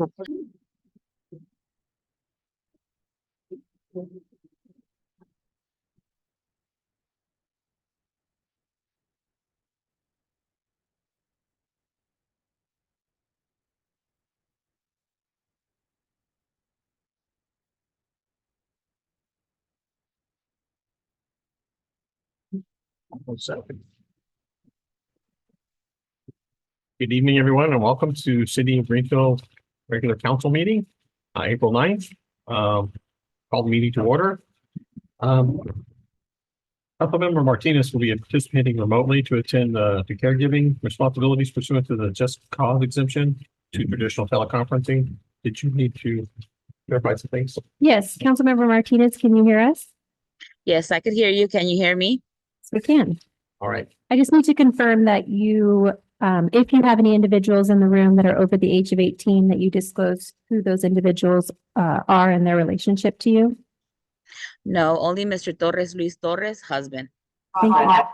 Good evening, everyone, and welcome to City of Greenfield regular council meeting, April 9th. Call the meeting to order. Councilmember Martinez will be participating remotely to attend the caregiving responsibilities pursuant to the just cause exemption to traditional teleconferencing. Did you need to verify some things? Yes, Councilmember Martinez, can you hear us? Yes, I could hear you. Can you hear me? Yes, we can. All right. I just need to confirm that you, if you have any individuals in the room that are over the age of 18, that you disclose who those individuals are and their relationship to you. No, only Mr. Torres, Luis Torres, husband. Thank you. All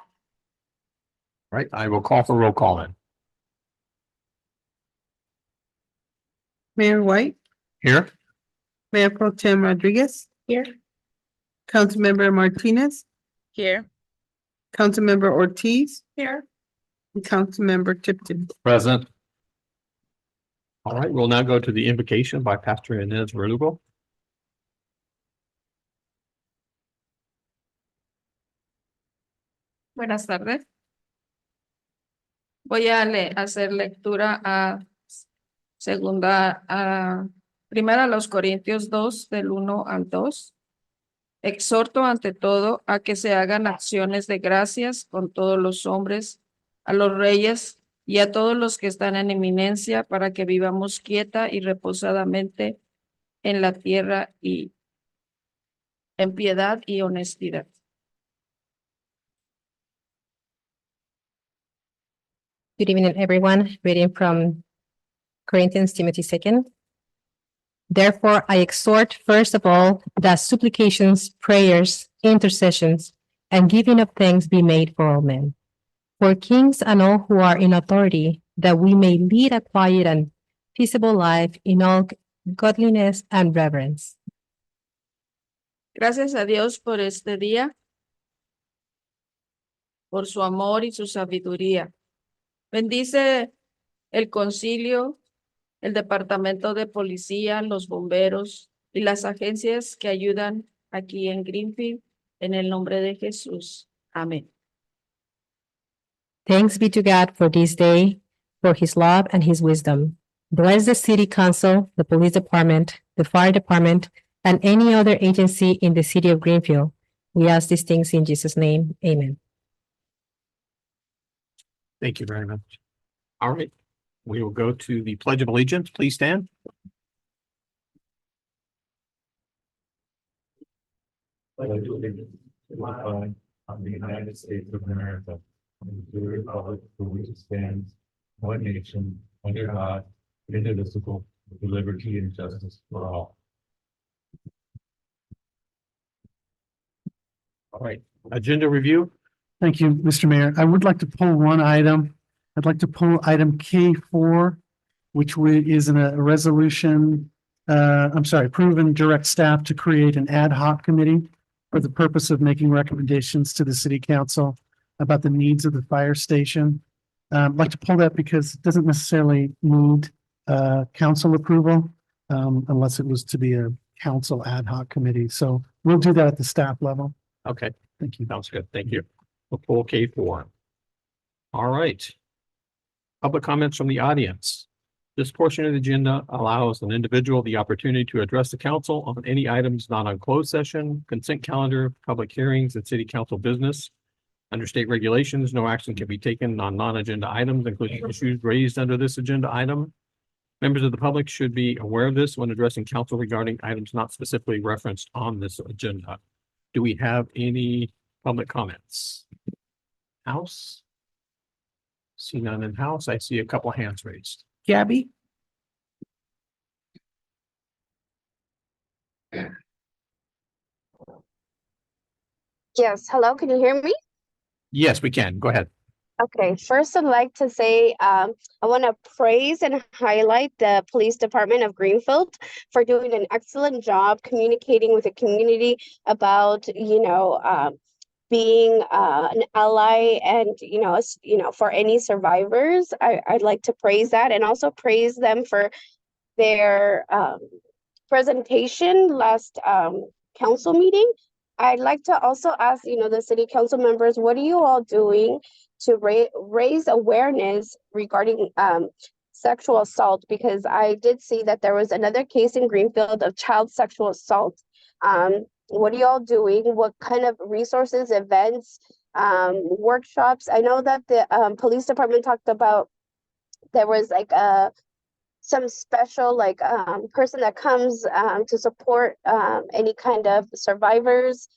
right, I will call for roll call then. Mayor White, Here? Mayor Pro Tem Rodriguez. Here. Councilmember Martinez, Here. Councilmember Ortiz, Here. and Councilmember Tipton. Present. All right, we'll now go to the invocation by Pastor Inez Verdugo. Buenas tardes. Voy a hacer lectura a primera a los Corintios 2, del 1 al 2. Exhorto ante todo a que se hagan acciones de gracias con todos los hombres, a los reyes y a todos los que están en eminencia, para que vivamos quieta y reposadamente en la tierra y en piedad y honestidad. Good evening, everyone. Reading from Corinthians, Timothy 2. Therefore, I exhort first of all that supplications, prayers, intercessions, and giving of thanks be made for all men, for kings and all who are in authority, that we may lead a quiet and peaceable life in all godliness and reverence. Gracias a Dios por este día, por su amor y su sabiduría. Bendice el concilio, el departamento de policía, los bomberos y las agencias que ayudan aquí en Greenfield, en el nombre de Jesús. Amén. Thanks be to God for this day, for his love and his wisdom. Bless the city council, the police department, the fire department, and any other agency in the city of Greenfield. We ask these things in Jesus' name. Amen. Thank you very much. All right, we will go to the Pledge of Allegiance. Please stand. Pledge of allegiance to the flag of the United States of America, and to the republic for which it stands, one nation, under God, indivisible, with liberty and justice for all. All right, agenda review. Thank you, Mr. Mayor. I would like to pull one item. I'd like to pull item K4, which is in a resolution, approve and direct staff to create an ad hoc committee for the purpose of making recommendations to the city council about the needs of the fire station. I'd like to pull that because it doesn't necessarily need council approval unless it was to be a council ad hoc committee. So we'll do that at the staff level. Okay, Thank you. sounds good. Thank you. We'll pull K4. All right. Public comments from the audience. This portion of the agenda allows an individual the opportunity to address the council on any items not on closed session, consent calendar, public hearings, and city council business. Under state regulations, no action can be taken on non-agenda items, including issues raised under this agenda item. Members of the public should be aware of this when addressing council regarding items not specifically referenced on this agenda. Do we have any public comments? House? See none in house. I see a couple of hands raised. Gabby? Yes, hello, can you hear me? Yes, we can. Go ahead. Okay, first I'd like to say I want to praise and highlight the Police Department of Greenfield for doing an excellent job communicating with the community about, being an ally and, for any survivors. I'd like to praise that and also praise them for their presentation last council meeting. I'd like to also ask, the city council members, what are you all doing to raise awareness regarding sexual assault? Because I did see that there was another case in Greenfield of child sexual assault. What are you all doing? What kind of resources, events, workshops? I know that the police department talked about there was like some special person that comes to support any kind of survivors,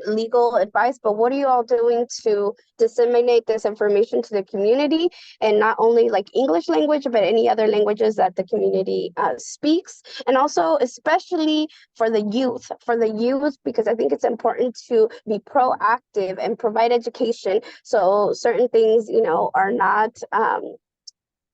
legal advice. But what are you all doing to disseminate this information to the community, and not only like English language, but any other languages that the community speaks? And also especially for the youth, because I think it's important to be proactive and provide education so certain things, are not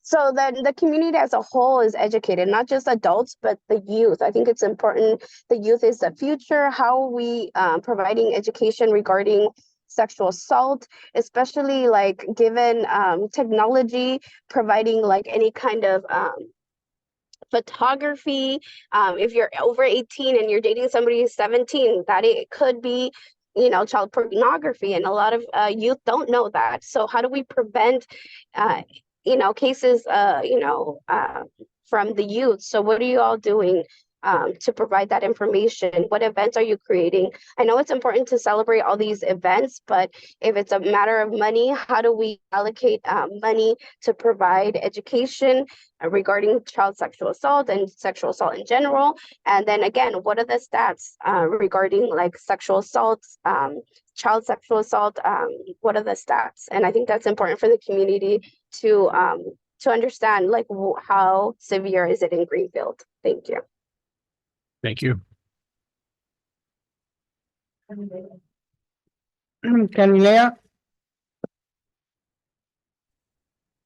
so then the community as a whole is educated, not just adults, but the youth. I think it's important. The youth is the future. How are we providing education regarding sexual assault, especially like given technology, providing like any kind of photography. If you're over 18 and you're dating somebody who's 17, that it could be, child pornography. And a lot of youth don't know that. So how do we prevent cases, from the youth? So what are you all doing to provide that information? What events are you creating? I know it's important to celebrate all these events, but if it's a matter of money, how do we allocate money to provide education regarding child sexual assault and sexual assault in general? And then again, what are the stats regarding like sexual assaults, child sexual assault? What are the stats? And I think that's important for the community to understand, like how severe is it in Greenfield? Thank you. Thank you. Galilea,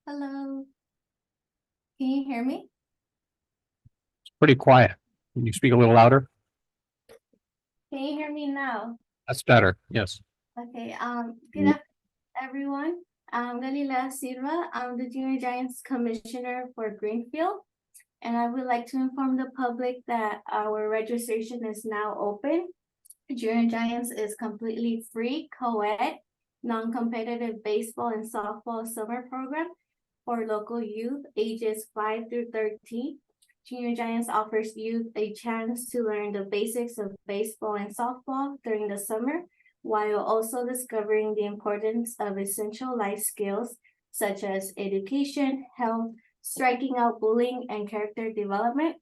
Hello. Can you hear me? Pretty quiet. Can you speak a little louder? Can you hear me now? That's better. Yes. Okay, good afternoon, everyone. I'm Galilea Silva. I'm the Junior Giants Commissioner for Greenfield. And I would like to inform the public that our registration is now open. Junior Giants is completely free, co-ed, non-competitive baseball and softball summer program for local youth ages 5 through 13. Junior Giants offers youth a chance to learn the basics of baseball and softball during the summer, while also discovering the importance of essential life skills such as education, health, striking out bullying, and character development.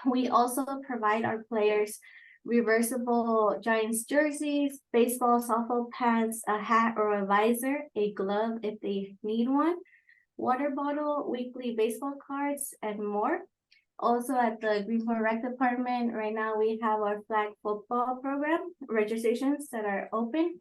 We also provide our players reversible Giants jerseys, baseball, softball pants, a hat or a visor, a glove if they need one, water bottle, weekly baseball cards, and more. Also at the Greenfield Rec Department, right now we have our flag football program registrations that are open.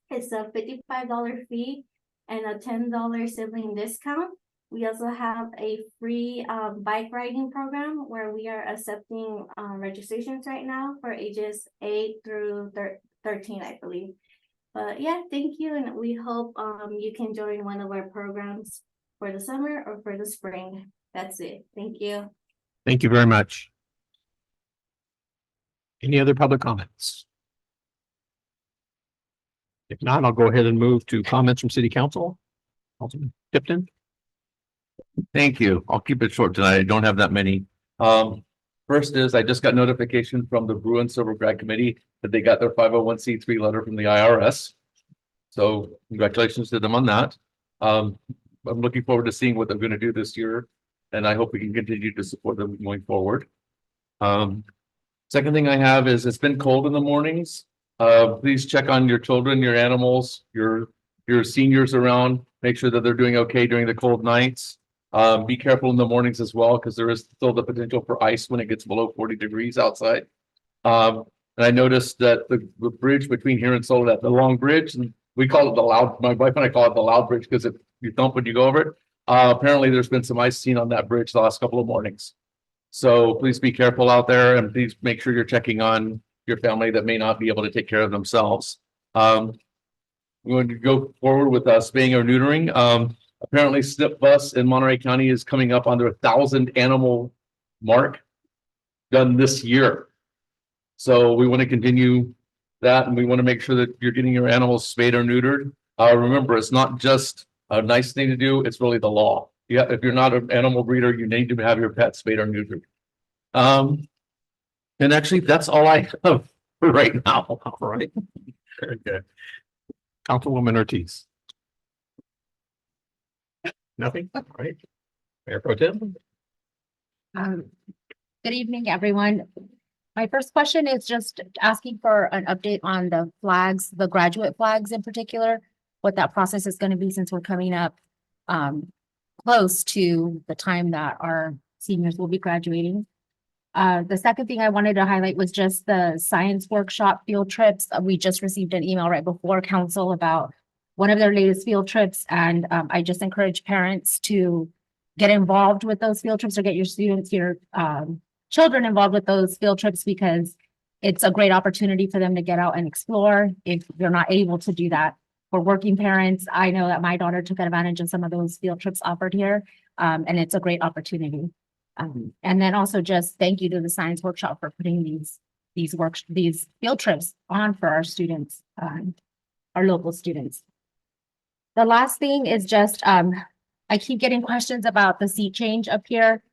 It's a $55 fee and a $10 sibling discount. We also have a free bike riding program where we are accepting registrations right now for ages 8 through 13, I believe. But yeah, thank you. And we hope you can join one of our programs for the summer or for the spring. That's it. Thank you. Thank you very much. Any other public comments? If not, I'll go ahead and move to comments from City Council. Councilman Tipton. Thank you. I'll keep it short tonight. I don't have that many. First is I just got notification from the Bruin Silver Grad Committee that they got their 501c3 letter from the IRS. So congratulations to them on that. I'm looking forward to seeing what they're going to do this year, and I hope we can continue to support them going forward. Second thing I have is it's been cold in the mornings. Please check on your children, your animals, your seniors around. Make sure that they're doing okay during the cold nights. Be careful in the mornings as well, because there is still the potential for ice when it gets below 40 degrees outside. And I noticed that the bridge between here and Soledad, the long bridge, we call it the loud, my wife and I call it the loud bridge because you thump when you go over it. Apparently there's been some ice seen on that bridge the last couple of mornings. So please be careful out there and please make sure you're checking on your family that may not be able to take care of themselves. We're going to go forward with spaying or neutering. Apparently SNP bus in Monterey County is coming up on their 1,000 animal mark done this year. So we want to continue that and we want to make sure that you're getting your animals spayed or neutered. Remember, it's not just a nice thing to do, it's really the law. Yeah, if you're not an animal breeder, you need to have your pet spayed or neutered. And actually, that's all I have for right now. All right. Very good. Councilwoman Ortiz. Nothing? All right. Mayor Pro Tem? Good evening, everyone. My first question is just asking for an update on the flags, the graduate flags in particular, what that process is going to be since we're coming up close to the time that our seniors will be graduating. The second thing I wanted to highlight was just the science workshop field trips. We just received an email right before council about one of their latest field trips. And I just encourage parents to get involved with those field trips or get your students, your children involved with those field trips because it's a great opportunity for them to get out and explore if they're not able to do that. For working parents, I know that my daughter took advantage of some of those field trips offered here, and it's a great opportunity. And then also just thank you to the science workshop for putting these field trips on for our students, our local students. The last thing is just, I keep getting questions about the seat change up here.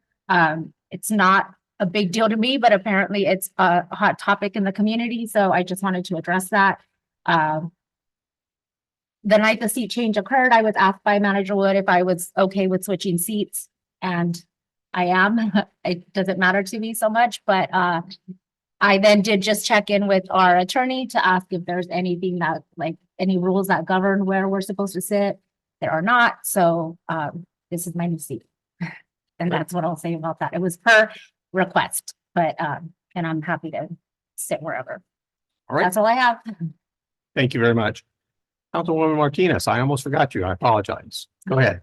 It's not a big deal to me, but apparently it's a hot topic in the community. So I just wanted to address that. The night the seat change occurred, I was asked by Manager Wood if I was okay with switching seats, and I am. It doesn't matter to me so much, but I then did just check in with our attorney to ask if there's anything that, like, any rules that govern where we're supposed to sit. There are not, so this is my new seat. And that's what I'll say about that. It was per request, but and I'm happy to sit wherever. All right. That's all I have. Thank you very much. Councilwoman Martinez, I almost forgot you. I apologize. Go ahead.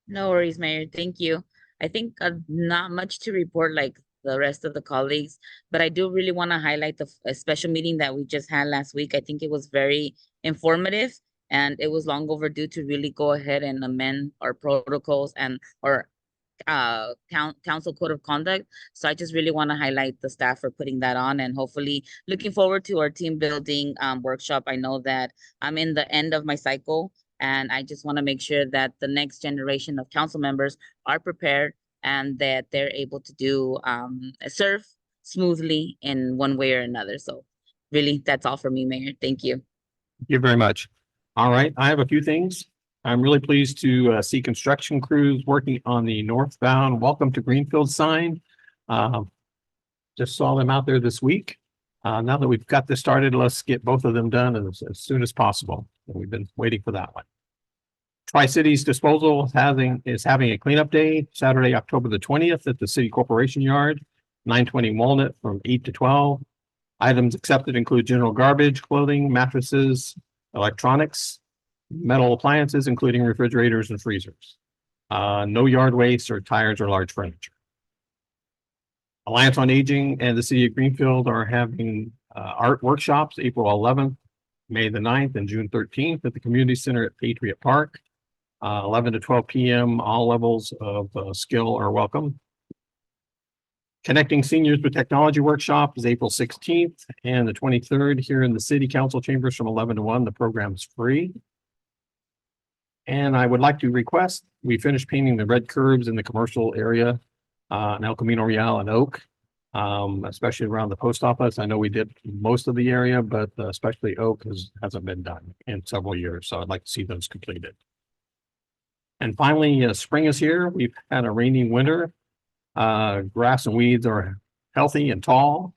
No worries, Mayor. Thank you. I think not much to report like the rest of the colleagues, but I do really want to highlight a special meeting that we just had last week. I think it was very informative and it was long overdue to really go ahead and amend our protocols and our council code of conduct. So I just really want to highlight the staff for putting that on and hopefully looking forward to our team building workshop. I know that I'm in the end of my cycle and I just want to make sure that the next generation of council members are prepared and that they're able to do serve smoothly in one way or another. So really, that's all for me, Mayor. Thank you. Thank you very much. All right, I have a few things. I'm really pleased to see construction crews working on the northbound Welcome to Greenfield sign. Just saw them out there this week. Now that we've got this started, let's get both of them done as soon as possible. We've been waiting for that one. Tri-Cities Disposal is having a cleanup day Saturday, October the 20th at the City Corporation Yard, 920 Walnut from 8 to 12. Items accepted include general garbage, clothing, mattresses, electronics, metal appliances, including refrigerators and freezers. No yard waste or tires or large furniture. Alliance on Aging and the City of Greenfield are having art workshops April 11th, May the 9th, and June 13th at the Community Center at Patriot Park. 11 to 12 p.m. All levels of skill are welcome. Connecting Seniors with Technology Workshop is April 16th and the 23rd here in the City Council Chambers from 11 to 1. The program's free. And I would like to request, we finished painting the red curbs in the commercial area in El Camino Real and Oak, especially around the post office. I know we did most of the area, but especially Oak hasn't been done in several years. So I'd like to see those completed. And finally, spring is here. We've had a rainy winter. Grass and weeds are healthy and tall.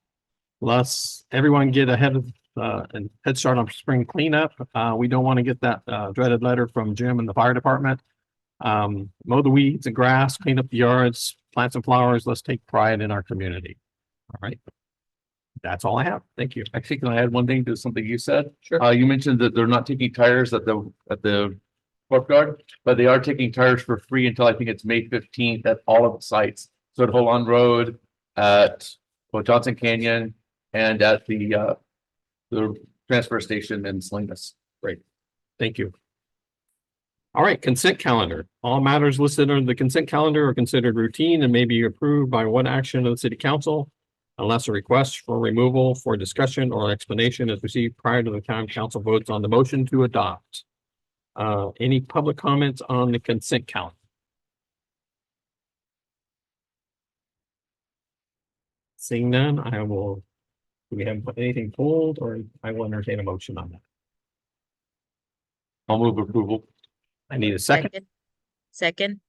Let's everyone get ahead of and head start on spring cleanup. We don't want to get that dreaded letter from Jim and the fire department. Mow the weeds and grass, clean up the yards, plant some flowers. Let's take pride in our community. All right. That's all I have. Thank you. Actually, can I add one thing to something you said? Sure. You mentioned that they're not taking tires at the courtyard, but they are taking tires for free until I think it's May 15th at all of the sites. So at Holon Road, at Johnson Canyon, and at the transfer station in Salinas. Thank you. All right, consent calendar. All matters listed under the consent calendar are considered routine and may be approved by one action of the city council unless a request for removal for discussion or explanation is received prior to the time council votes on the motion to adopt. Any public comments on the consent calendar? Seeing none, do we have anything pulled, or I will entertain a motion on that? I'll move approval. I need a second. Second,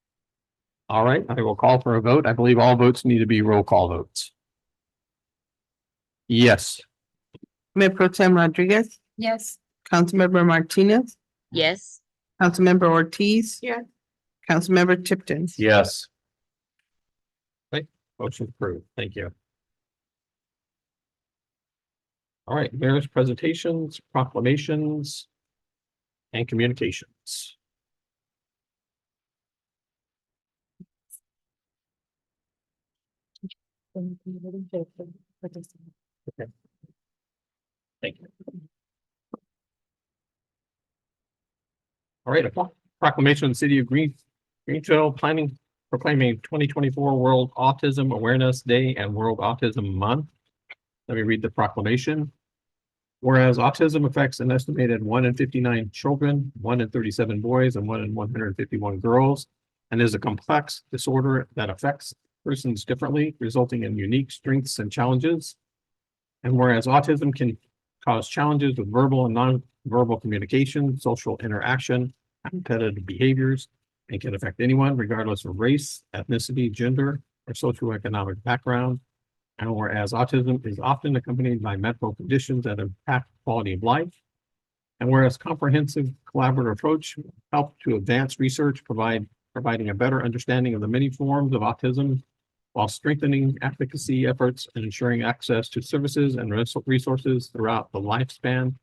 All right, I will call for a vote. I believe all votes need to be roll call votes. Yes. Mayor Pro Tem Rodriguez, Yes. Councilmember Martinez, yes. Councilmember Ortiz. Yeah. Councilmember Tipton. Yes. Motion approved. Thank you. All right, mayor's presentations, proclamations, and communications. Thank you. All right, a proclamation of the city of Greenfield planning proclaiming 2024 World Autism Awareness Day and World Autism Month. Let me read the proclamation. Whereas autism affects an estimated 1 in 59 children, 1 in 37 boys, and 1 in 151 girls, and is a complex disorder that affects persons differently, resulting in unique strengths and challenges. And whereas autism can cause challenges with verbal and non-verbal communication, social interaction, and competitive behaviors, and can affect anyone regardless of race, ethnicity, gender, or socioeconomic background. And whereas autism is often accompanied by medical conditions that impact quality of life. And whereas comprehensive collaborative approach help to advance research, providing a better understanding of the many forms of autism while strengthening advocacy efforts and ensuring access to services and resources throughout the lifespan.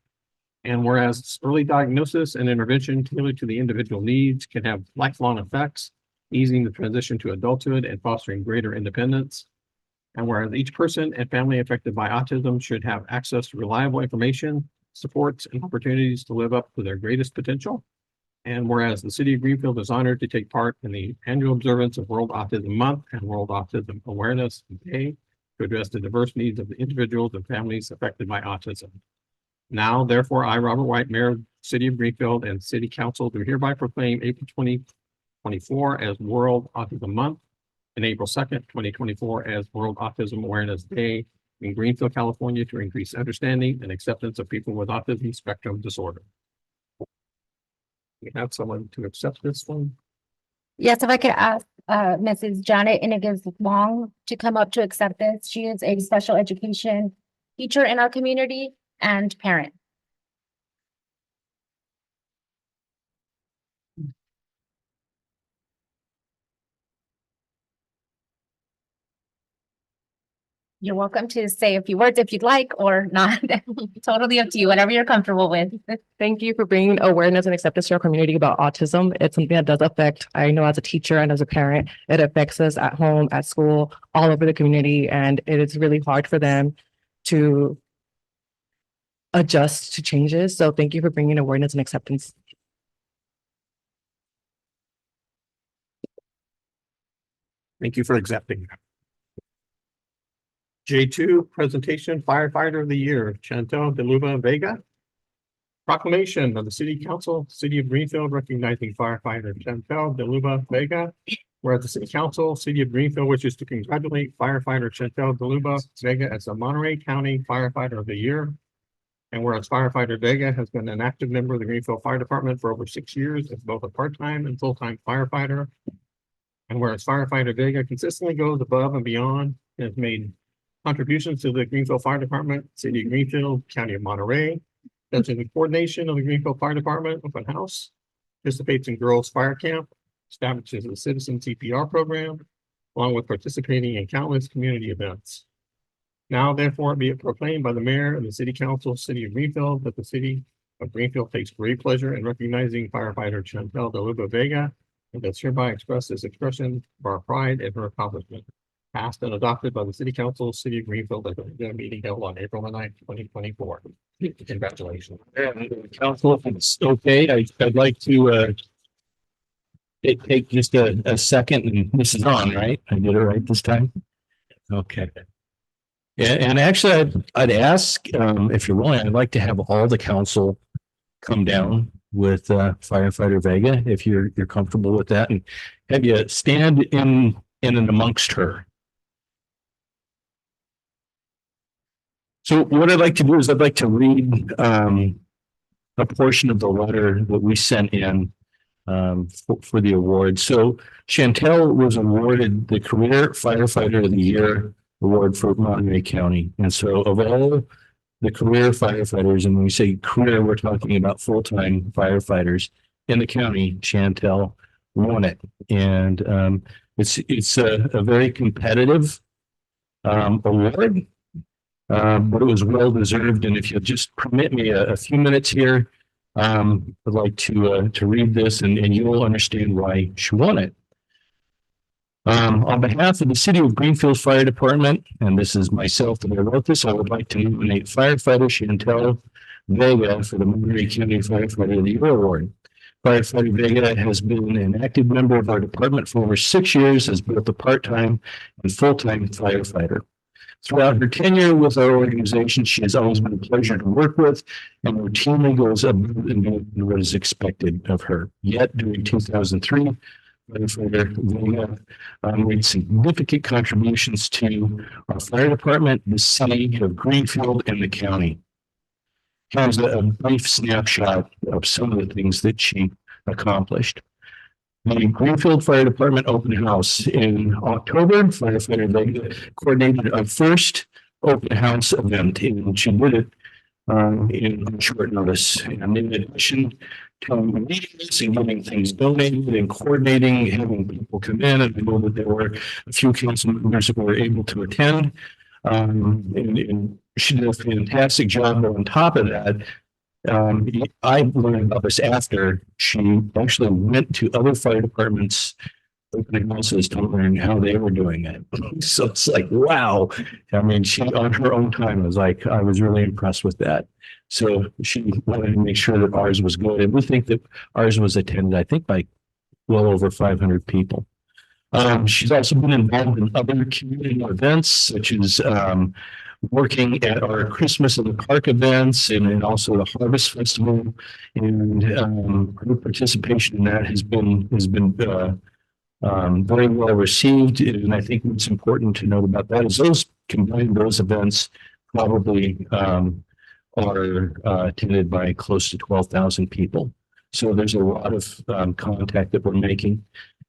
And whereas early diagnosis and intervention tailored to the individual needs can have lifelong effects, easing the transition to adulthood and fostering greater independence. And whereas each person and family affected by autism should have access to reliable information, supports, and opportunities to live up to their greatest potential. And whereas the city of Greenfield is honored to take part in the annual observance of World Autism Month and World Autism Awareness Day to address the diverse needs of the individuals and families affected by autism. Now, therefore, I, Robert White, Mayor of the City of Greenfield, and City Council do hereby proclaim April 2024 as World Autism Month and April 2nd, 2024 as World Autism Awareness Day in Greenfield, California, to increase understanding and acceptance of people with autism spectrum disorder. We have someone to accept this one. Yes, if I could ask Mrs. Janet Iniguez Wong to come up to accept this. She is a special education teacher in our community and parent. You're welcome to say a few words if you'd like or not. Totally up to you, whatever you're comfortable with. Thank you for bringing awareness and acceptance to our community about autism. It's something that does affect, I know as a teacher and as a parent, it affects us at home, at school, all over the community, and it is really hard for them to adjust to changes. So thank you for bringing awareness and acceptance. Thank you for accepting. J2 presentation firefighter of the year, Chantel De Luba Vega. Proclamation of the City Council, City of Greenfield recognizing firefighter Chantel De Luba Vega. Whereas the City Council, City of Greenfield wishes to congratulate firefighter Chantel De Luba Vega as the Monterey County Firefighter of the Year. And whereas firefighter Vega has been an active member of the Greenfield Fire Department for over 6 years as both a part-time and full-time firefighter. And whereas firefighter Vega consistently goes above and beyond and has made contributions to the Greenfield Fire Department, City of Greenfield, County of Monterey, does the coordination of the Greenfield Fire Department open house, participates in Girls Fire Camp, establishes a citizen CPR program, along with participating in countless community events. Now therefore be it proclaimed by the mayor and the city council, city of Greenfield, that the city of Greenfield takes great pleasure in recognizing firefighter Chantel De Luba Vega, and does hereby express this expression of our pride in her accomplishment. Passed and adopted by the city council, city of Greenfield, at the meeting held on April the 9th, 2024. Congratulations. Council, if it's okay, I'd like to take just a second, and this is on, right? I did it right this time? Okay. Yeah, and actually, I'd ask, if you're willing, I'd like to have all the council come down with firefighter Vega, if you're comfortable with that, and have you stand in and amongst her. So what I'd like to do is I'd like to read a portion of the letter that we sent in for the award. So Chantel was awarded the Career Firefighter of the Year award for Monterey County. And so of all the career firefighters, and when we say career, we're talking about full-time firefighters in the county, Chantel won it. And it's a very competitive award. But it was well deserved. And if you'll just permit me a few minutes here, I'd like to read this, and you will understand why she won it. On behalf of the City of Greenfield Fire Department, and this is myself that I wrote this, I would like to nominate firefighter Chantel Vega for the Monterey County Firefighter of the Year Award. Firefighter Vega has been an active member of our department for over 6 years as both a part-time and full-time firefighter. Throughout her tenure with our organization, she has always been a pleasure to work with and routinely goes above and beyond what is expected of her. Yet during 2003, firefighter Vega made significant contributions to our fire department, the city of Greenfield, and the county. Here's a brief snapshot of some of the things that she accomplished. The Greenfield Fire Department open house in October. Firefighter Vega coordinated our first open house event, and she did it in short notice. And in addition to meeting this and getting things donated and coordinating, having people come in, and I know that there were a few council members that were able to attend. And she did a fantastic job. On top of that, I learned about this after she actually went to other fire departments, opening houses, to learn how they were doing it. So it's like, wow. I mean, she on her own time was like, I was really impressed with that. So she wanted to make sure that ours was good. And we think that ours was attended, I think, by well over 500 people. She's also been involved in other community events, such as working at our Christmas in the Park events and also the Harvest Festival. And her participation in that has been very well received. And I think what's important to note about that is those events probably are attended by close to 12,000 people. So there's a lot of contact that we're making.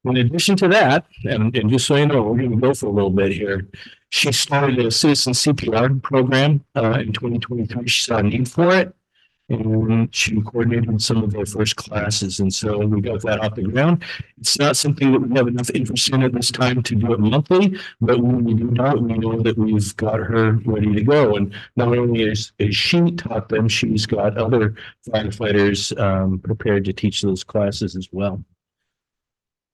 In addition to that, and just so you know, we're going to go for a little bit here. She started a citizen CPR program in 2023. She saw a need for it, and she coordinated some of their first classes. And so we got that off the ground. It's not something that we have enough interest in at this time to do it monthly, but when we do it, we know that we've got her ready to go. And not only is she taught them, she's got other firefighters prepared to teach those classes as well.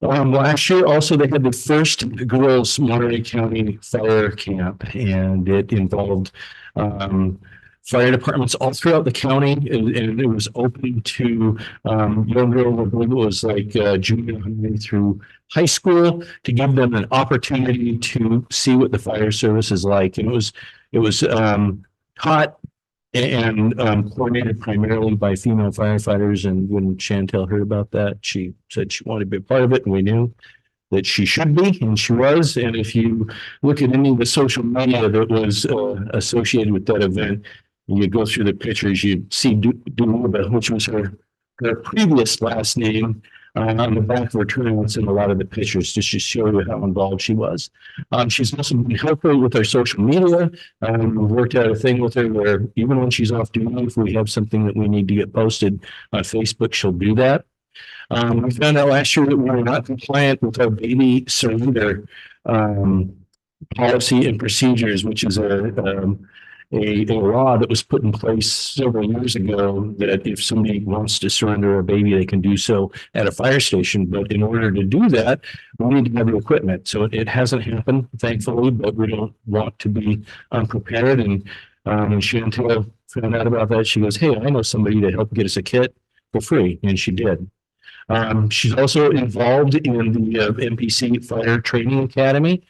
Last year, also, they had the first girls Monterey County Fire Camp, and it involved fire departments all throughout the county, and it was open to young girls, I believe it was like junior high through high school, to give them an opportunity to see what the fire service is like. And it was taught and coordinated primarily by female firefighters. And when Chantel heard about that, she said she wanted to be a part of it, and we knew that she should be, and she was. And if you look at any of the social media that was associated with that event, you go through the pictures, you see Duluba, which was her previous last name, on the back of her turnouts in a lot of the pictures, just to show you how involved she was. She's also been helpful with our social media. We've worked out a thing with her where even when she's off duty, if we have something that we need to get posted on Facebook, she'll do that. We found out last year that we were not compliant with our baby surrender policy and procedures, which is a law that was put in place several years ago that if somebody wants to surrender a baby, they can do so at a fire station. But in order to do that, we need to have the equipment. So it hasn't happened, thankfully, but we don't want to be unprepared. And when Chantel found out about that, she goes, "Hey, I know somebody to help get us a kit for free," and she did. She's also involved in the MPC Fire Training Academy.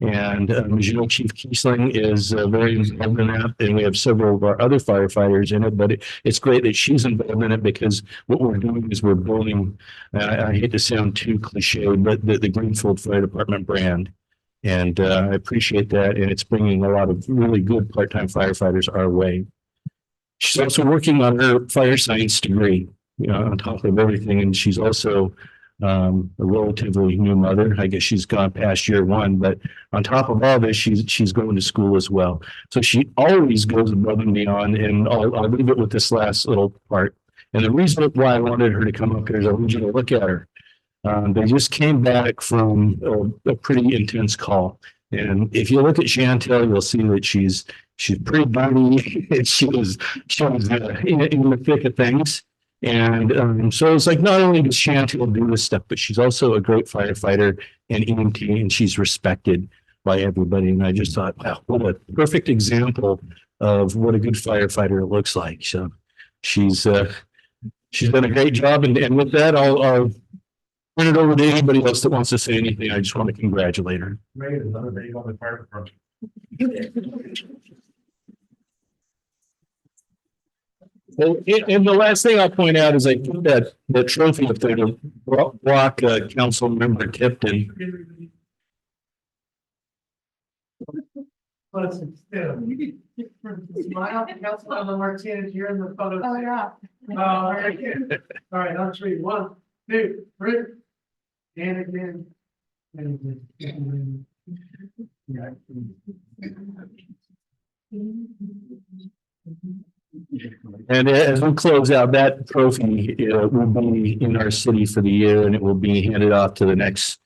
And as you know, Chief Kiesling is very involved in that, and we have several of our other firefighters in it. But it's great that she's involved in it because what we're doing is we're building. I hate to sound too cliche, but the Greenfield Fire Department brand, and I appreciate that. And it's bringing a lot of really good part-time firefighters our way. She's also working on her fire science degree, on top of everything, and she's also a relatively new mother. I guess she's gone past year one, but on top of all this, she's going to school as well. So she always goes above and beyond, and I'll leave it with this last little part. And the reason why I wanted her to come up here is I want you to look at her. They just came back from a pretty intense call. And if you look at Chantel, you'll see that she's pretty bunny. She was in the thick of things. And so it's like, not only does Chantel do this stuff, but she's also a great firefighter and EMT, and she's respected by everybody. And I just thought, wow, what a perfect example of what a good firefighter looks like. So she's done a great job. And with that, I'll turn it over to anybody else that wants to say anything. I just want to congratulate her. Made another day on the fire department. Well, and the last thing I'll point out is I put that trophy up there to block Council Member Tipton. Smile, Councilmember Martinez, you're in the photo. Oh, yeah. All right, on three, 1, 2, 3. And again. And again. Yeah. And as we close out, that trophy will be in our city for the year, and it will be handed off to the next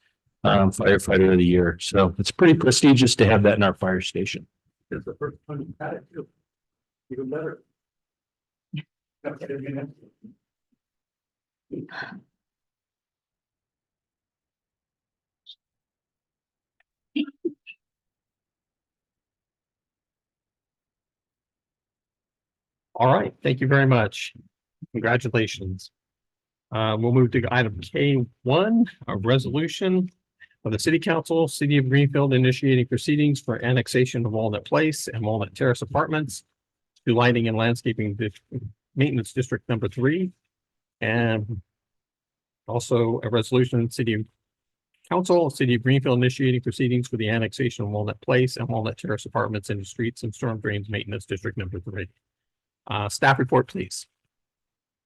firefighter of the year. So it's pretty prestigious to have that in our fire station. It's the first time you had it too. Even better. All right, thank you very much. Congratulations. We'll move to item K1, a resolution of the City Council, City of Greenfield initiating proceedings for annexation of Walnut Place and Walnut Terrace Apartments to Lighting and Landscaping Maintenance District Number 3. And also a resolution, City Council, City of Greenfield initiating proceedings for the annexation of Walnut Place and Walnut Terrace Apartments into Streets and Storm Drains Maintenance District Number 3. Staff report, please.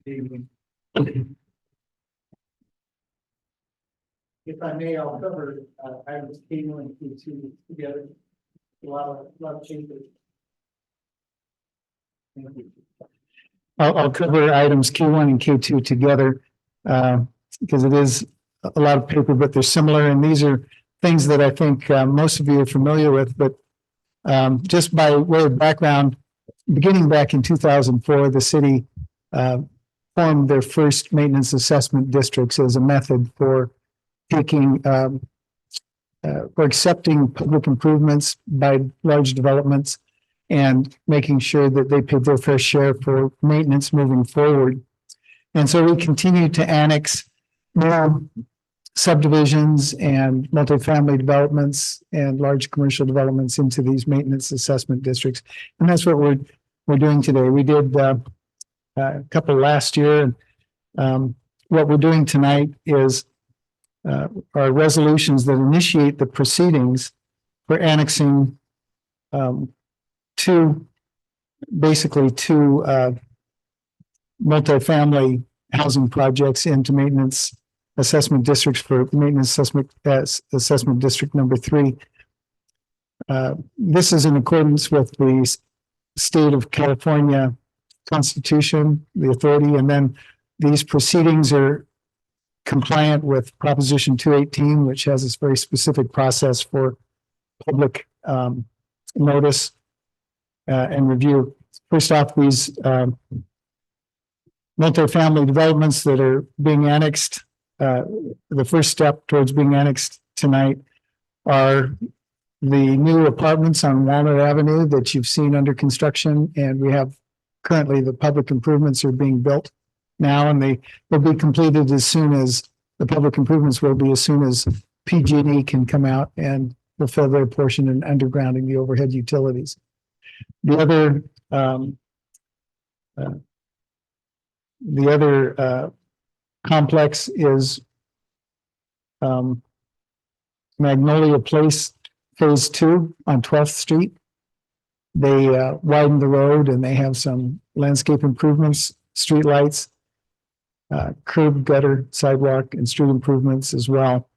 If I may, I'll cover items K1 and K2 together. A lot of changes. I'll cover items Q1 and Q2 together because it is a lot of paper, but they're similar. And these are things that I think most of you are familiar with. But just by way of background, beginning back in 2004, the city formed their first maintenance assessment districts as a method for taking for accepting public improvements by large developments and making sure that they paid their fair share for maintenance moving forward. And so we continue to annex more subdivisions and multifamily developments and large commercial developments into these maintenance assessment districts. And that's what we're doing today. We did a couple last year. What we're doing tonight is are resolutions that initiate the proceedings for annexing two multifamily housing projects into maintenance assessment districts for maintenance assessment district number 3. This is in accordance with the state of California Constitution, the authority, and then these proceedings are compliant with Proposition 218, which has this very specific process for public notice and review. First off, these multifamily developments that are being annexed, the first step towards being annexed tonight are the new apartments on Walnut Avenue that you've seen under construction, and we have currently the public improvements are being built now, and they will be completed as soon as the public improvements will be as soon as PG&E can come out and fulfill their portion in undergrounding the overhead utilities. The other complex is Magnolia Place Phase 2 on 12th Street. They widened the road and they have some landscape improvements, streetlights, curb, gutter, sidewalk, and street improvements as well.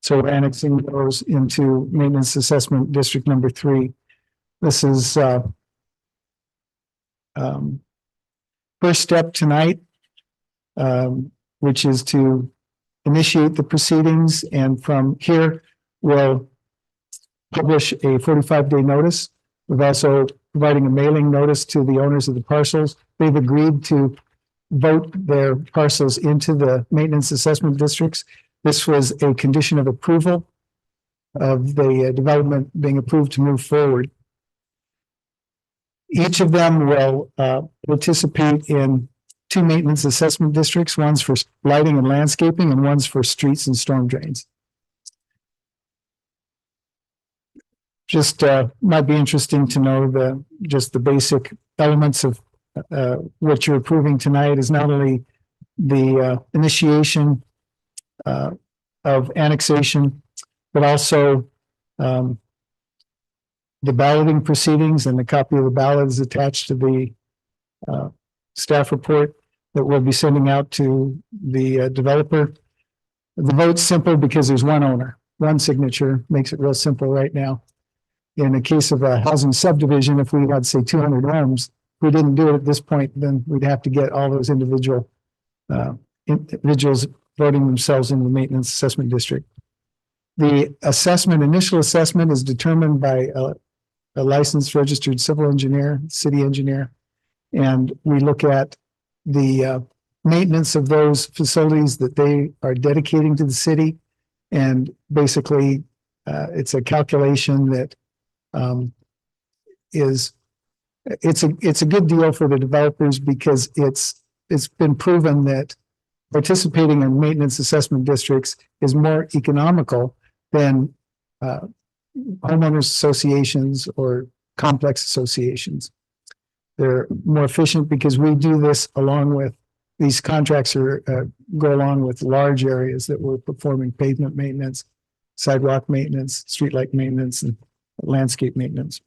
So we're annexing those into Maintenance Assessment District number 3. This is first step tonight, which is to initiate the proceedings, and from here we'll publish a 45-day notice. We've also providing a mailing notice to the owners of the parcels. They've agreed to vote their parcels into the maintenance assessment districts. This was a condition of approval of the development being approved to move forward. Each of them will participate in 2 maintenance assessment districts. One's for lighting and landscaping, and one's for streets and storm drains. Just might be interesting to know the basic elements of what you're approving tonight is not only the initiation of annexation, but also the balloting proceedings, and the copy of the ballot is attached to the staff report that we'll be sending out to the developer. The vote's simple because there's one owner, one signature, makes it real simple right now. In the case of a housing subdivision, if we had, say, 200 homes, if we didn't do it at this point, then we'd have to get all those individuals voting themselves in the maintenance assessment district. The initial assessment is determined by a licensed registered civil engineer, city engineer, and we look at the maintenance of those facilities that they are dedicating to the city, and basically it's a calculation that it's a good deal for the developers, because it's been proven that participating in maintenance assessment districts is more economical than homeowners associations or complex associations. They're more efficient because we do this along with, these contracts go along with large areas that we're performing pavement maintenance, sidewalk maintenance, streetlight maintenance, and landscape maintenance.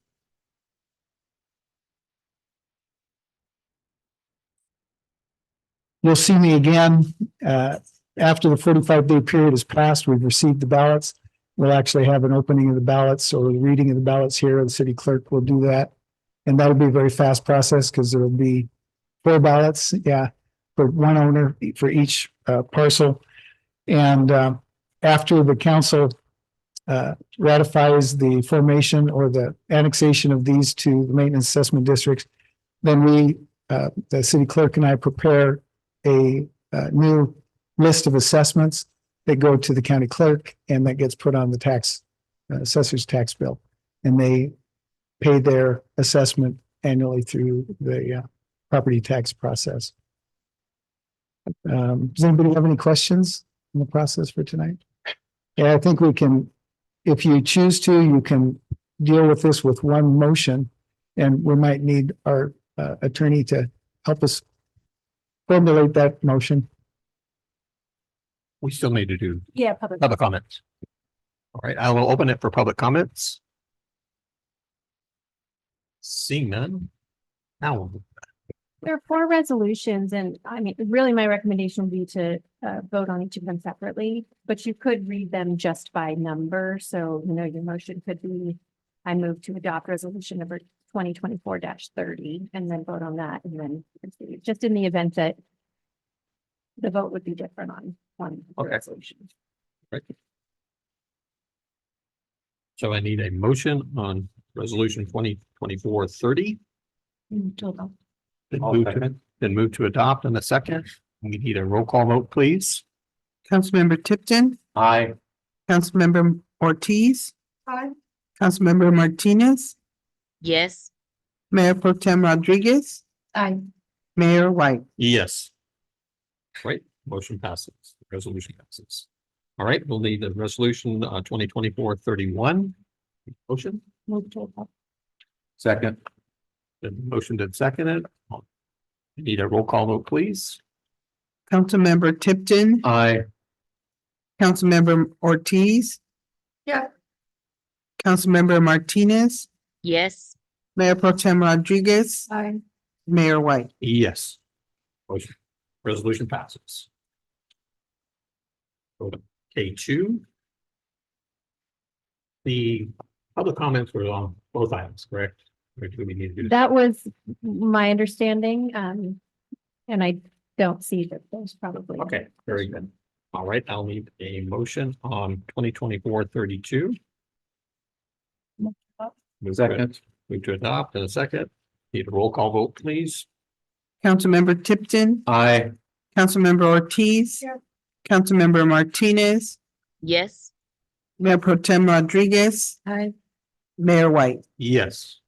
You'll see me again after the 45-day period has passed. We've received the ballots. We'll actually have an opening of the ballots or the reading of the ballots here. The city clerk will do that. And that'll be a very fast process because there will be 4 ballots, for one owner for each parcel. And after the council ratifies the formation or the annexation of these to the maintenance assessment districts, then we, the city clerk and I, prepare a new list of assessments that go to the county clerk, and that gets put on the assessor's tax bill, and they pay their assessment annually through the property tax process. Does anybody have any questions in the process for tonight? Yeah, I think we can, if you choose to, you can deal with this with one motion, and we might need our attorney to help us formulate that motion. We still need to do Yeah, public comments. All right, I will open it for public comments. Seeing none. Now, There are 4 resolutions, and I mean, really my recommendation would be to vote on each of them separately, but you could read them just by number. So, your motion could be, I move to adopt resolution number 2024-30, and then vote on that, and then proceed, just in the event that the vote would be different on one Okay. resolution. right. So I need a motion on resolution 2024-30. Then move to adopt in a second. We need a roll call vote, please. Councilmember Tipton, Aye. Councilmember Ortiz, Aye. Councilmember Martinez, Yes. Mayor Pro Tem Rodriguez, Aye. Mayor White. Yes. Great, motion passes, resolution passes. All right, we'll need the resolution 2024-31. Motion, Move to adopt. Second. the motion did second it. Need a roll call vote, please. Councilmember Tipton, Aye. Councilmember Ortiz. Yeah. Councilmember Martinez, Yes. Mayor Pro Tem Rodriguez, Aye. Mayor White. Yes. Motion, resolution passes. Go to K2. The public comments were on both items, correct? Or do we need to do? That was my understanding, and I don't see that there's probably. Okay, very good. All right, I'll need a motion on 2024-32. Second. Move to adopt in a second. Need a roll call vote, please. Councilmember Tipton, Aye. Councilmember Ortiz. Yeah. Councilmember Martinez, Yes. Mayor Pro Tem Rodriguez, Aye. Mayor White. Yes.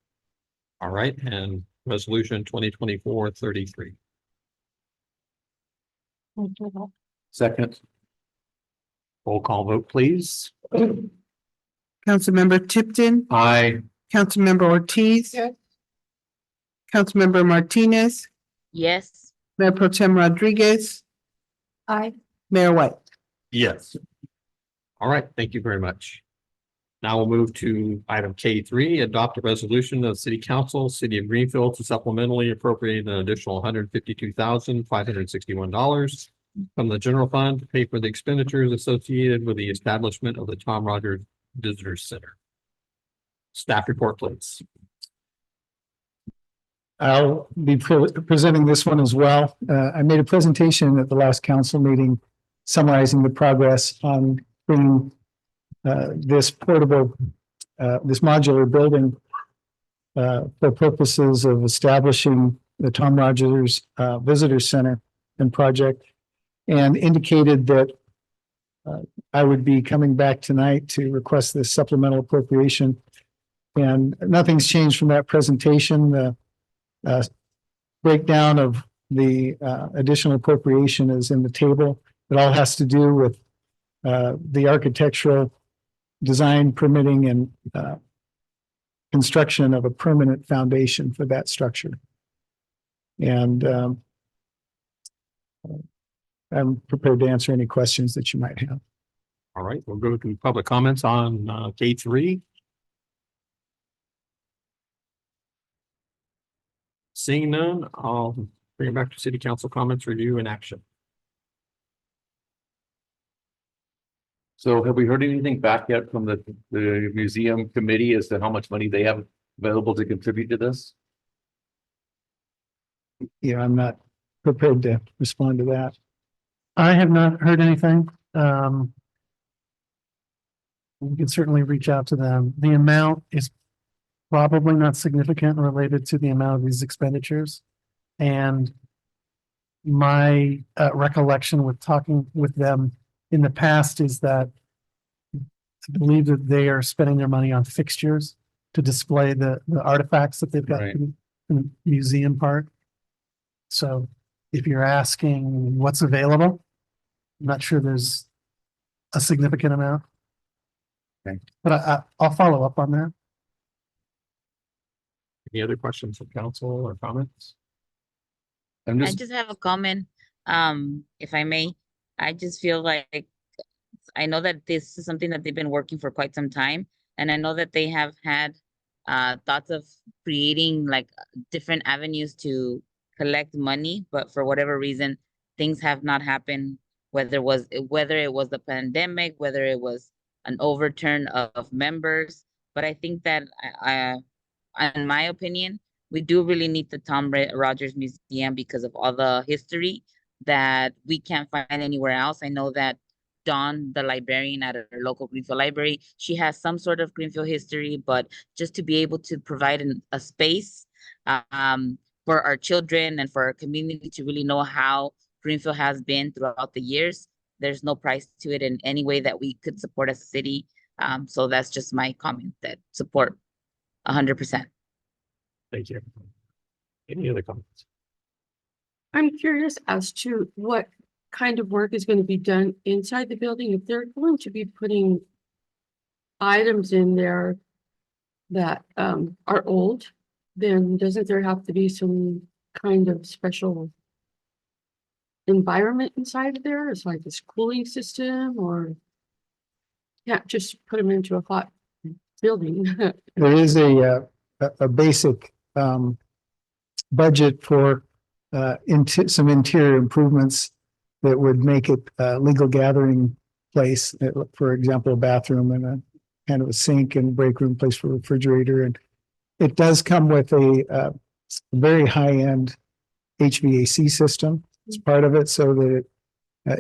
All right, and resolution 2024-33. Move to adopt. Second. Roll call vote, please. Councilmember Tipton, Aye. Councilmember Ortiz. Yeah. Councilmember Martinez, Yes. Mayor Pro Tem Rodriguez, Aye. Mayor White. Yes. All right, thank you very much. Now we'll move to item K3, adopt a resolution of the City Council, City of Greenfield to supplementally appropriate an additional $152,561 from the general fund to pay for the expenditures associated with the establishment of the Tom Rogers Visitor Center. Staff report, please. I'll be presenting this one as well. I made a presentation at the last council meeting summarizing the progress on bringing this portable, this modular building for purposes of establishing the Tom Rogers Visitor Center and project, and indicated that I would be coming back tonight to request this supplemental appropriation. And nothing's changed from that presentation. The breakdown of the additional appropriation is in the table. It all has to do with the architectural design, permitting, and construction of a permanent foundation for that structure. And I'm prepared to answer any questions that you might have. All right, we'll go to public comments on K3. Seeing none, I'll bring it back to city council comments, review and action. So have we heard anything back yet from the museum committee as to how much money they have available to contribute to this? Yeah, I'm not prepared to respond to that. I have not heard anything. We can certainly reach out to them. The amount is probably not significant related to the amount of these expenditures. And my recollection with talking with them in the past is that I believe that they are spending their money on fixtures to display the artifacts that they've got Right. in the museum part. So if you're asking what's available, I'm not sure there's a significant amount. Okay. But I'll follow up on that. Any other questions from council or comments? I'm I just, just have a comment, if I may. I just feel like I know that this is something that they've been working for quite some time, and I know that they have had thoughts of creating like different avenues to collect money, but for whatever reason, things have not happened, whether it was the pandemic, whether it was an overturn of members. But I think that in my opinion, we do really need the Tom Rogers Museum because of all the history that we can't find anywhere else. I know that Dawn, the librarian at our local Greenfield library. She has some sort of Greenfield history, but just to be able to provide a space for our children and for our community to really know how Greenfield has been throughout the years. There's no price to it in any way that we could support as a city. So that's just my comment, that support 100%. Thank you. Any other comments? I'm curious as to what kind of work is going to be done inside the building. If they're going to be putting items in there that are old, then doesn't there have to be some kind of special environment inside of there? It's like this cooling system, or can't just put them into a hot building. There is a basic budget for some interior improvements that would make it a legal gathering place. For example, a bathroom and a kind of a sink and break room place for a refrigerator. And it does come with a very high-end HVAC system as part of it, so that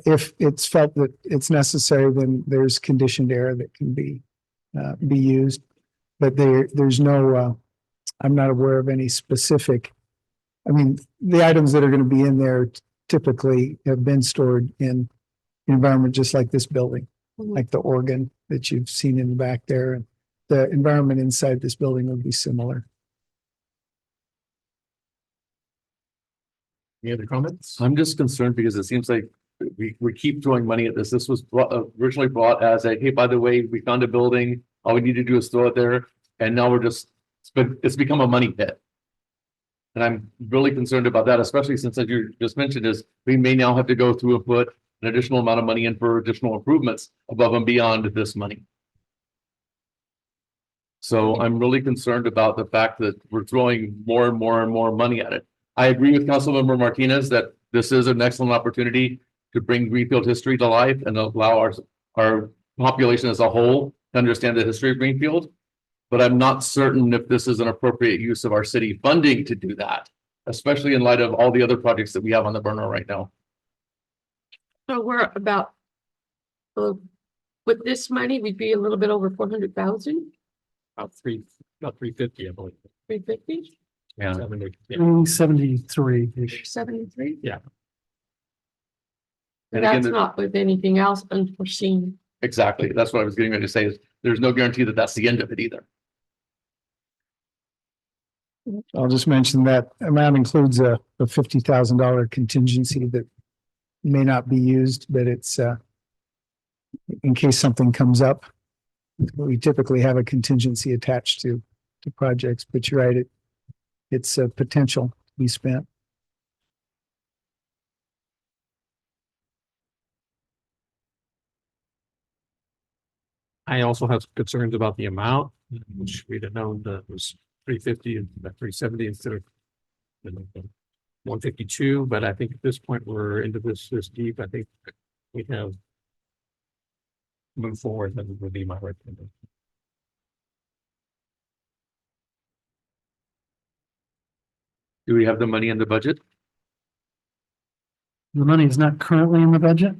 if it's felt that it's necessary, then there's conditioned air that can be used. But there's no, I'm not aware of any specific. I mean, the items that are going to be in there typically have been stored in an environment just like this building, like the organ that you've seen in the back there. And the environment inside this building would be similar. Any other comments? I'm just concerned because it seems like we keep throwing money at this. This was originally brought as a, hey, by the way, we found a building. All we need to do is throw it there. And now it's become a money pit. And I'm really concerned about that, especially since, as you just mentioned, is we may now have to go through and put an additional amount of money in for additional improvements above and beyond this money. So I'm really concerned about the fact that we're throwing more and more and more money at it. I agree with Councilmember Martinez that this is an excellent opportunity to bring Greenfield history to life and allow our population as a whole to understand the history of Greenfield. But I'm not certain if this is an appropriate use of our city funding to do that, especially in light of all the other projects that we have on the burner right now. So we're about, with this money, we'd be a little bit over 400,000, About 350, I believe. 350, Yeah. 73-ish. 73. Yeah. And That's again, not with anything else unforeseen. exactly. That's what I was getting ready to say, is there's no guarantee that that's the end of it either. I'll just mention that amount includes a $50,000 contingency that may not be used, but it's in case something comes up. We typically have a contingency attached to projects, but you're right, it's a potential to be spent. I also have concerns about the amount, which we'd have known that was 350 and 370 instead of 152. But I think at this point, we're into this deep. I think we have moved forward. That would be my recommendation. Do we have the money in the budget? The money is not currently in the budget.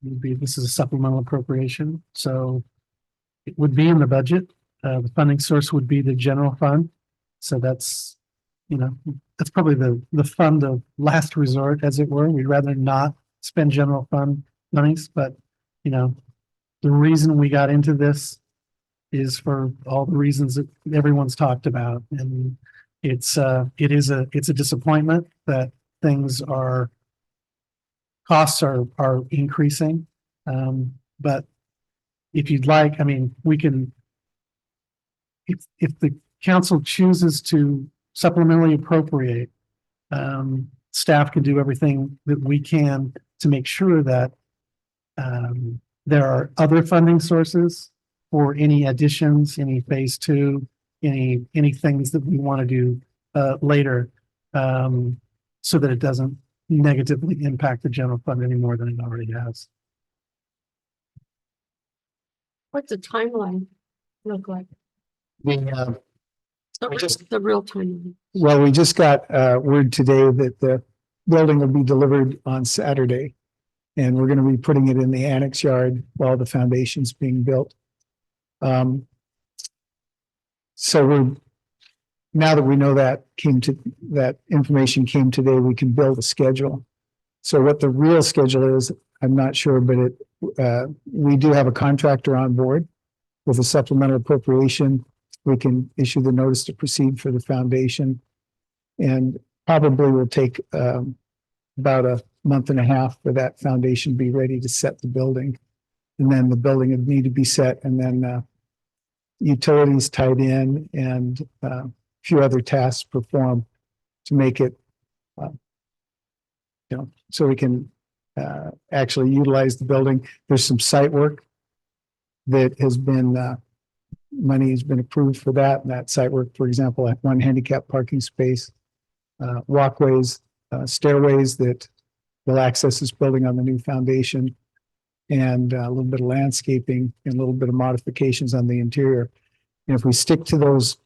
This is a supplemental appropriation, so it would be in the budget. The funding source would be the general fund. So that's, that's probably the fund of last resort, as it were. We'd rather not spend general fund monies, but, the reason we got into this is for all the reasons that everyone's talked about. And it's a disappointment that costs are increasing. But if you'd like, we can, if the council chooses to supplementally appropriate, staff can do everything that we can to make sure that there are other funding sources for any additions, any phase two, any things that we want to do later, so that it doesn't negatively impact the general fund any more than it already has. What's the timeline look like? The real timeline. Well, we just got word today that the building will be delivered on Saturday. And we're going to be putting it in the annex yard while the foundation's being built. So now that we know that information came today, we can build a schedule. So what the real schedule is, I'm not sure, but we do have a contractor on board with a supplemental appropriation. We can issue the notice to proceed for the foundation, and probably will take about a month and a half for that foundation to be ready to set the building. And then the building would need to be set, and then utilities tied in, and a few other tasks performed to make it, so we can actually utilize the building. There's some site work that has been, money has been approved for that. And that site work, for example, at one handicap parking space, walkways, stairways that will access this building on the new foundation, and a little bit of landscaping and a little bit of modifications on the interior. And if we stick to those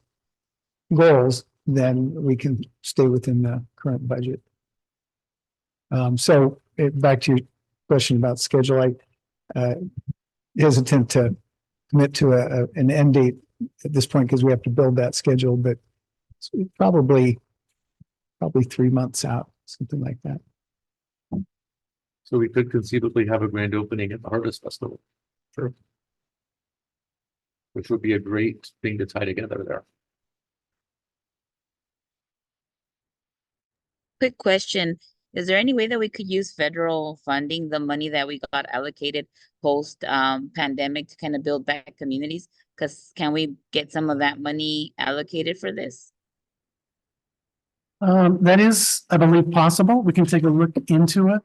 goals, then we can stay within the current budget. Back to your question about schedule, I hesitant to commit to an end date at this point because we have to build that schedule, but it's probably 3 months out, something like that. So we could conceivably have a grand opening at the Harvest Festival. Sure. Which would be a great thing to tie together there. Quick question. Is there any way that we could use federal funding, the money that we got allocated post pandemic, to kind of build back communities? Because can we get some of that money allocated for this? That is, I believe, possible. We can take a look into it.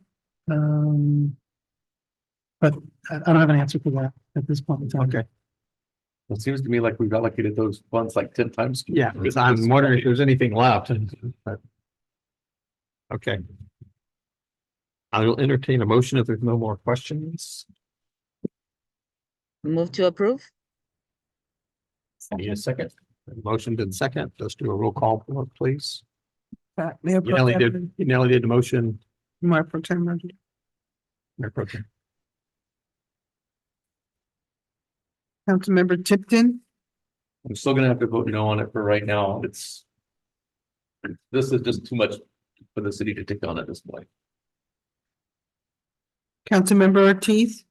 But I don't have an answer for that at this point in time. Okay. It seems to me like we've allocated those funds like 10 times. Yeah, because I'm wondering if there's anything left. But okay. I will entertain a motion if there's no more questions. Move to approve? Need a second? Motion to second. Let's do a roll call, please. Mayor Pro Yaneli Tem- did the motion. Mayor Pro Tem Rodriguez. Mayor Pro Tem. Councilmember Tipton, I'm still gonna have to vote no on it for right now. This is just too much for the city to take on at this point. Councilmember Ortiz.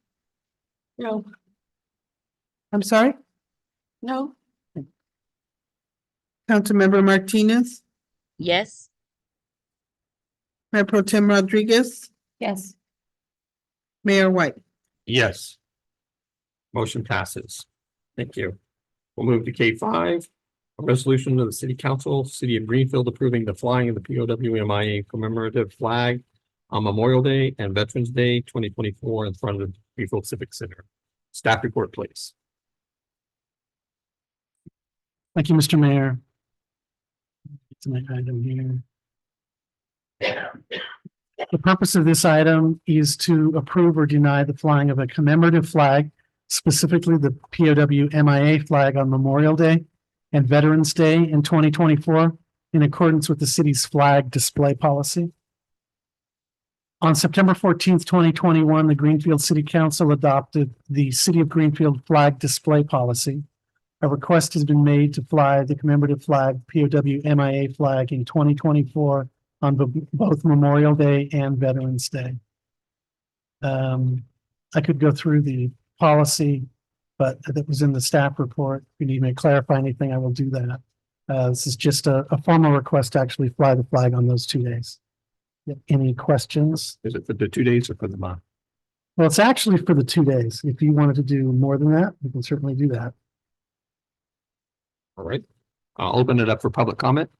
No. I'm sorry, No. Councilmember Martinez, Yes. Mayor Pro Tem Rodriguez, Yes. Mayor White. Yes. Motion passes. Thank you. We'll move to K5. A resolution of the City Council, City of Greenfield, approving the flying of the POW/MIA commemorative flag on Memorial Day and Veterans Day 2024 in front of the Greenfield Civic Center. Staff report, please. Thank you, Mr. Mayor. It's an item here. The purpose of this item is to approve or deny the flying of a commemorative flag, specifically the POW/MIA flag on Memorial Day and Veterans Day in 2024, in accordance with the city's flag display policy. On September 14th, 2021, the Greenfield City Council adopted the City of Greenfield flag display policy. A request has been made to fly the commemorative flag, POW/MIA flag, in 2024 on both Memorial Day and Veterans Day. I could go through the policy, but that was in the staff report. If you need me to clarify anything, I will do that. This is just a formal request to actually fly the flag on those 2 days. Any questions? Is it for the 2 days or for the month? Well, it's actually for the 2 days. If you wanted to do more than that, we can certainly do that. All right. I'll open it up for public comment.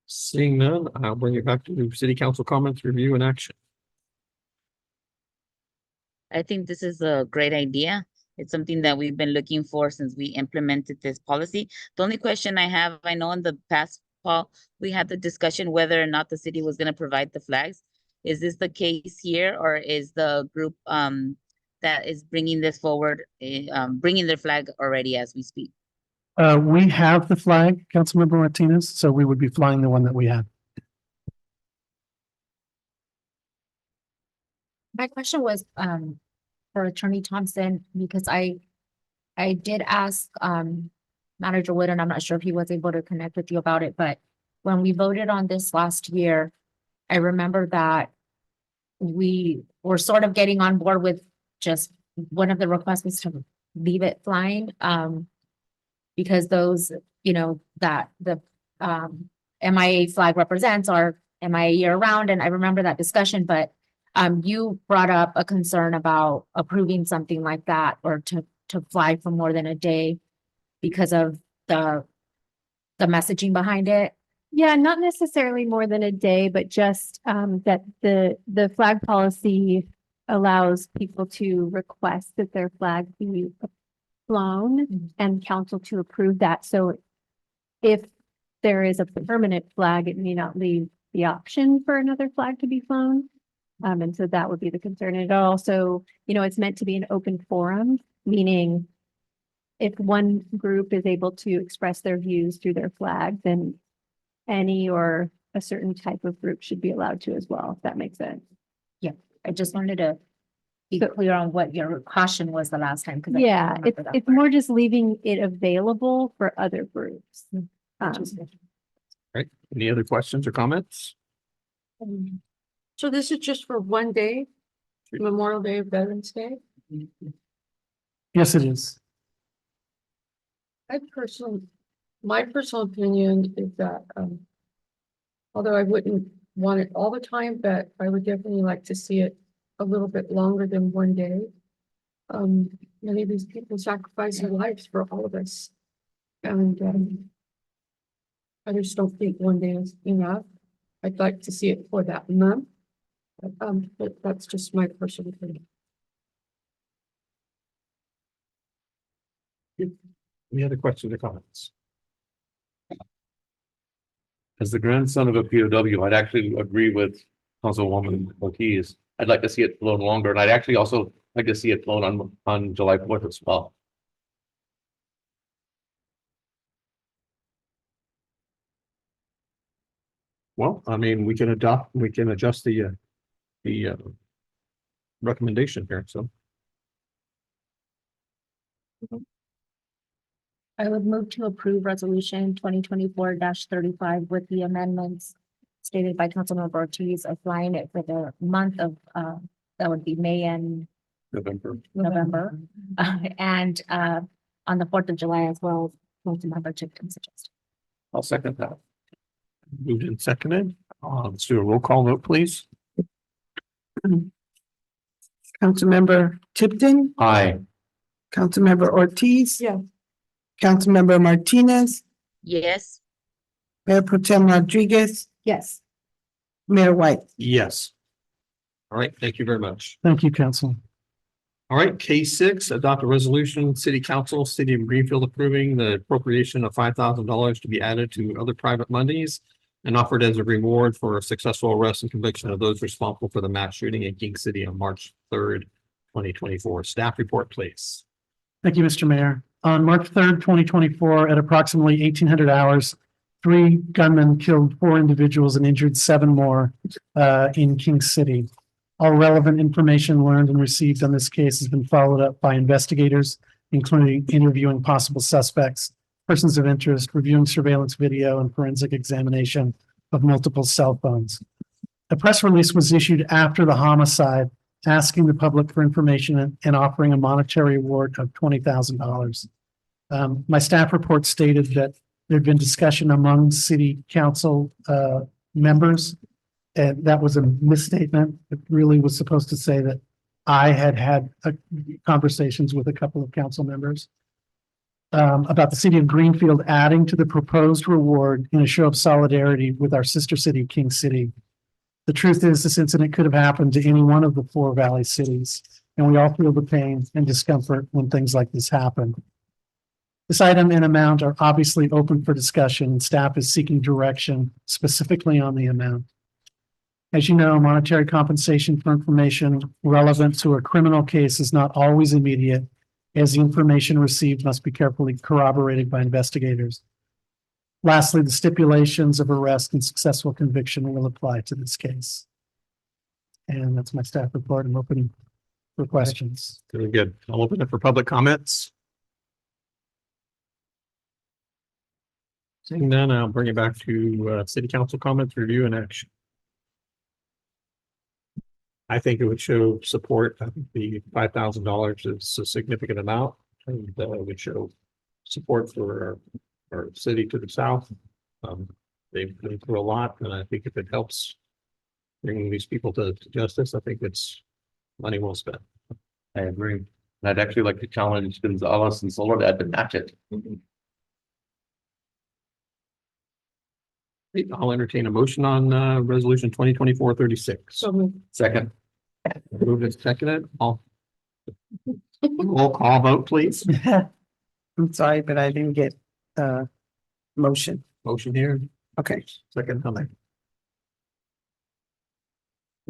Seeing none, I'll bring it back to City Council comments, review, and action. I think this is a great idea. It's something that we've been looking for since we implemented this policy. The only question I have, I know in the past, Paul, we had the discussion whether or not the city was going to provide the flags. Is this the case here, or is the group that is bringing this forward, bringing their flag already as we speak? We have the flag, Councilmember Martinez, so we would be flying the one that we have. My question was, for Attorney Thompson, because I did ask, Manager Wood, and I'm not sure if he was able to connect with you about it, but when we voted on this last year, I remember that we were sort of getting on board with just one of the requests was to leave it flying, because those, you know, that the, MIA flag represents are MIA year round, and I remember that discussion, but you brought up a concern about approving something like that or to fly for more than a day because of the messaging behind it. Yeah, not necessarily more than a day, but just that the flag policy allows people to request that their flag be flown and council to approve that. So if there is a permanent flag, it may not leave the option for another flag to be flown. And so that would be the concern. And it also, you know, it's meant to be an open forum, meaning if one group is able to express their views through their flag, then any or a certain type of group should be allowed to as well, if that makes sense. Yeah, I just wanted to be clear on what your caution was the last time. 'Cause I Yeah, remember that it's part. more just leaving it available for other groups. Right, any other questions or comments? So this is just for one day, Memorial Day, Veterans Day? Yes, it is. My personal opinion is that, although I wouldn't want it all the time, but I would definitely like to see it a little bit longer than one day. Many of these people sacrifice their lives for all of us. And, I just don't think one day is enough. I'd like to see it for that month. But that's just my personal opinion. Any other questions or comments? As the grandson of a POW, I'd actually agree with Councilwoman Ortiz. I'd like to see it flown longer, and I'd actually also like to see it flown on July 4th as well. Well, I mean, we can adjust the recommendation here, so. I would move to approve resolution 2024-35 with the amendments stated by Councilmember Ortiz, applying it for the month of, that would be May and November. And on the 4th of July as well, Councilmember Chipton suggested. I'll second that. Moved and seconded. Let's do a roll call vote, please. Councilmember Tipton, Aye. Councilmember Ortiz. Yeah. Councilmember Martinez, Yes, Mayor Pro Tem Rodriguez, Yes. Mayor White. Yes. All right, thank you very much. Thank you, Council. All right, K6, adopt a resolution, City Council, City of Greenfield approving the appropriation of $5,000 to be added to other private monies and offered as a reward for a successful arrest and conviction of those responsible for the mass shooting in King City on March 3rd, 2024. Staff report, please. Thank you, Mr. Mayor. On March 3rd, 2024, at approximately 1800 hours, 3 gunmen killed 4 individuals and injured 7 more in King City. All relevant information learned and received on this case has been followed up by investigators, including interviewing possible suspects, persons of interest, reviewing surveillance video, and forensic examination of multiple cell phones. A press release was issued after the homicide, asking the public for information and offering a monetary award of $20,000. My staff report stated that there'd been discussion among city council members, and that was a misstatement. It really was supposed to say that I had conversations with a couple of council members about the city of Greenfield adding to the proposed reward in a show of solidarity with our sister city, King City. The truth is, this incident could have happened to any one of the 4 Valley cities, and we all feel the pain and discomfort when things like this happen. This item and amount are obviously open for discussion, and staff is seeking direction specifically on the amount. As you know, monetary compensation for information relevant to a criminal case is not always immediate, as the information received must be carefully corroborated by investigators. Lastly, the stipulations of arrest and successful conviction will apply to this case. And that's my staff report. I'm open for questions. Very good. I'll open it for public comments. Seeing none, I'll bring it back to city council comments, review and action. I think it would show support. I think the $5,000 is a significant amount and would show support for our city to the south. They've been through a lot, and I think if it helps bring these people to justice, I think it's money well spent. I agree. And I'd actually like to challenge Gonzalez and Soledad to match it. I'll entertain a motion on resolution 2024-36. Second. Moved and seconded. All roll call vote, please. I'm sorry, but I didn't get motion. Motion here. Okay. Second, comment.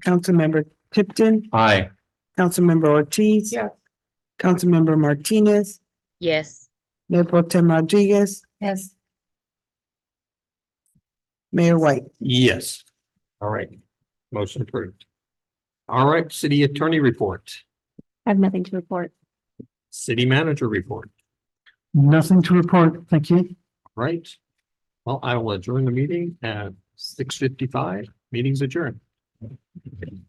Councilmember Tipton, Aye. Councilmember Ortiz. Yeah. Councilmember Martinez, Yes. Mayor Pro Tem Rodriguez, Yes. Mayor White. Yes. All right. Motion approved. All right, city attorney report, I have nothing to report. city manager report, Nothing to report. Thank you. right? Well, I will adjourn the meeting at 6:55. Meeting's adjourned. Meeting.